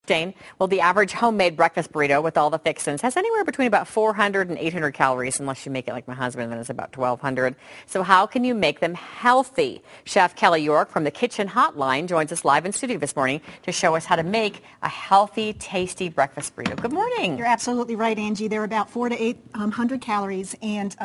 Jane, well, the average homemade breakfast burrito with all the fixins has anywhere between about 400 and 800 calories, unless you make it like my husband, then it's about 1,200. So how can you make them healthy? Chef Kelly York from the Kitchen Hotline joins us live in studio this morning to show us how to make a healthy, tasty breakfast burrito. Good morning. You're absolutely right, Angie. They're about 400 to 800 calories, and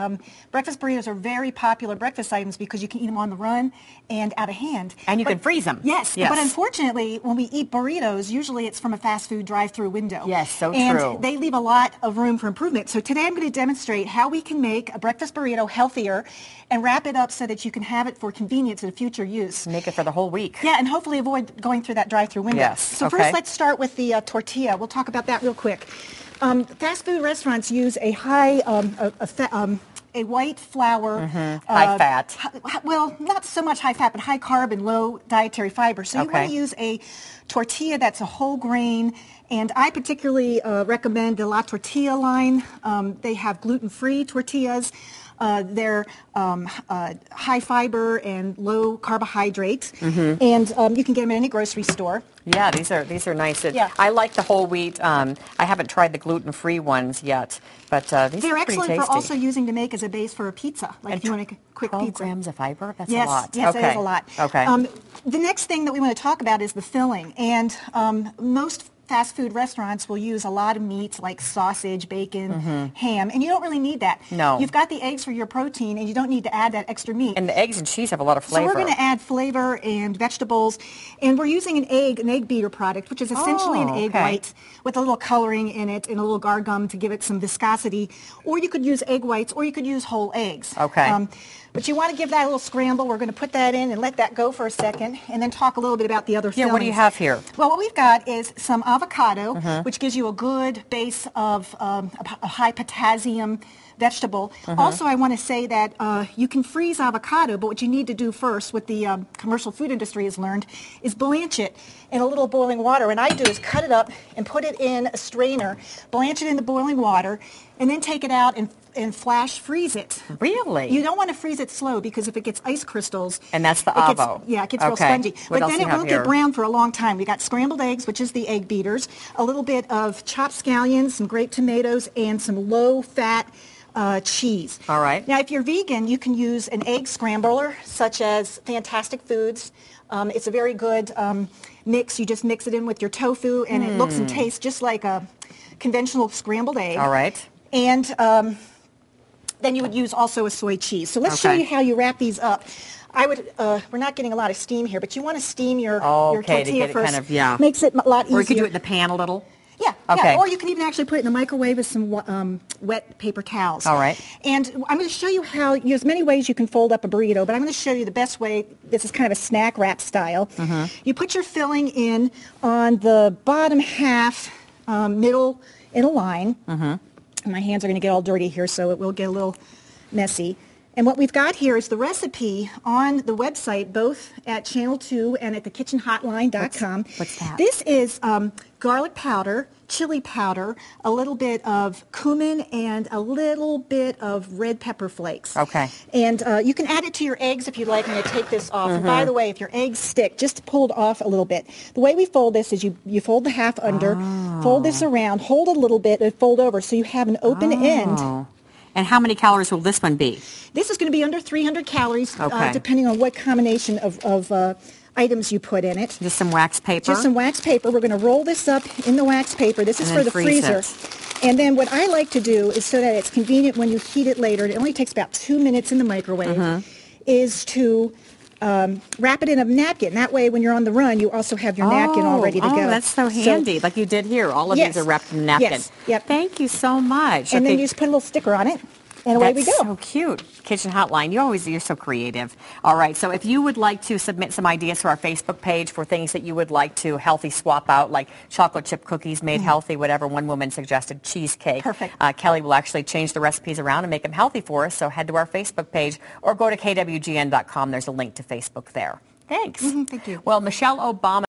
breakfast burritos are very popular breakfast items because you can eat them on the run and out of hand. And you can freeze them. Yes, but unfortunately, when we eat burritos, usually it's from a fast food drive-through window. Yes, so true. And they leave a lot of room for improvement. So today I'm going to demonstrate how we can make a breakfast burrito healthier and wrap it up so that you can have it for convenience and future use. Make it for the whole week. Yeah, and hopefully avoid going through that drive-through window. Yes. So first, let's start with the tortilla. We'll talk about that real quick. Fast food restaurants use a high, a white flour, high fat. Well, not so much high fat, but high carb and low dietary fiber. So you want to use a tortilla that's a whole grain, and I particularly recommend the La Tortilla line. They have gluten-free tortillas. They're high fiber and low carbohydrate, and you can get them at any grocery store. Yeah, these are nice. I like the whole wheat. I haven't tried the gluten-free ones yet, but these are pretty tasty. They're excellent for also using to make as a base for a pizza. Like if you want to make a quick 12 pizza. grams of fiber? That's a lot. Yes, it is a lot. Okay. The next thing that we want to talk about is the filling, and most fast food restaurants will use a lot of meats like sausage, bacon, ham, and you don't really need that. No. You've got the eggs for your protein, and you don't need to add that extra meat. And the eggs and cheese have a lot of flavor. So we're going to add flavor and vegetables, and we're using an egg beater product, which is essentially an egg white with a little coloring in it and a little guar gum to give it some viscosity. Or you could use egg whites, or you could use whole eggs. Okay. But you want to give that a little scramble. We're going to put that in and let that go for a second, and then talk a little bit about the other fillings. Yeah, what do you have here? Well, what we've got is some avocado, which gives you a good base of a high potassium vegetable. Also, I want to say that you can freeze avocado, but what you need to do first, what the commercial food industry has learned, is blanch it in a little boiling water. And I do is cut it up and put it in a strainer, blanch it in the boiling water, and then take it out and flash freeze it. Really? You don't want to freeze it slow because if it gets ice crystals... And that's the avo. It gets real spongy. What but else then you it have won't here? get brown for a long time. We got scrambled eggs, which is the egg beaters, a little bit of chopped scallions, some grape tomatoes, and some low-fat cheese. All right. Now, if you're vegan, you can use an egg scrambler, such as Fantastic Foods. It's a very good mix. You just mix it in with your tofu, and it looks and tastes just like a conventional scrambled egg. All right. And then you would use also a soy cheese. So let's show you how you wrap these up. I would, we're not getting a lot of steam here, but you want to steam your tortilla to get first. It kind of, Makes it a lot easier. Or you could do it in the pan a little. Yeah, okay. Or you can even actually put it in the microwave with some wet paper towels. All right. And I'm going to show you how, there's many ways you can fold up a burrito, but I'm going to show you the best way. This is kind of a snack wrap style. You put your filling in on the bottom half, middle in a line. My hands are going to get all dirty here, so it will get a little messy. And what we've got here is the recipe on the website, both at Channel 2 and at thekitchenhotline.com. What's that? This is garlic powder, chili powder, a little bit of cumin, and a little bit of red pepper flakes. Okay. And you can add it to your eggs if you'd like. I'm going to take this off. And by the way, if your eggs stick, just pull it off a little bit. The way we fold this is you fold the half under, fold this around, hold it a little bit, and fold over so you have an open end. And how many calories will this one be? This is going to be under 300 calories, depending on what combination of items you put in it. Just some wax paper? Just some wax paper. We're going to roll this up in the wax paper. This is for the freezer. And then what I like to do is so that it's convenient when you heat it later, it only takes about 2 minutes in the microwave, is to wrap it in a napkin. That way, when you're on the run, you also have your napkin all ready to go. Oh, that's so handy, like you did here. All of these are wrapped in a napkin. Yes. Yep. Thank you so much. And then you just put a little sticker on it. And away we go. That's so cute. Kitchen Hotline, you're so creative. All right, so if you would like to submit some ideas to our Facebook page for things that you would like to healthy swap out, like chocolate chip cookies made healthy, whatever one woman suggested, cheesecake. Perfect. Kelly will actually change the recipes around and make them healthy for us, so head to our Facebook page or go to kwgn.com. There's a link to Facebook there. Thanks. Thank you. Well, Michelle Obama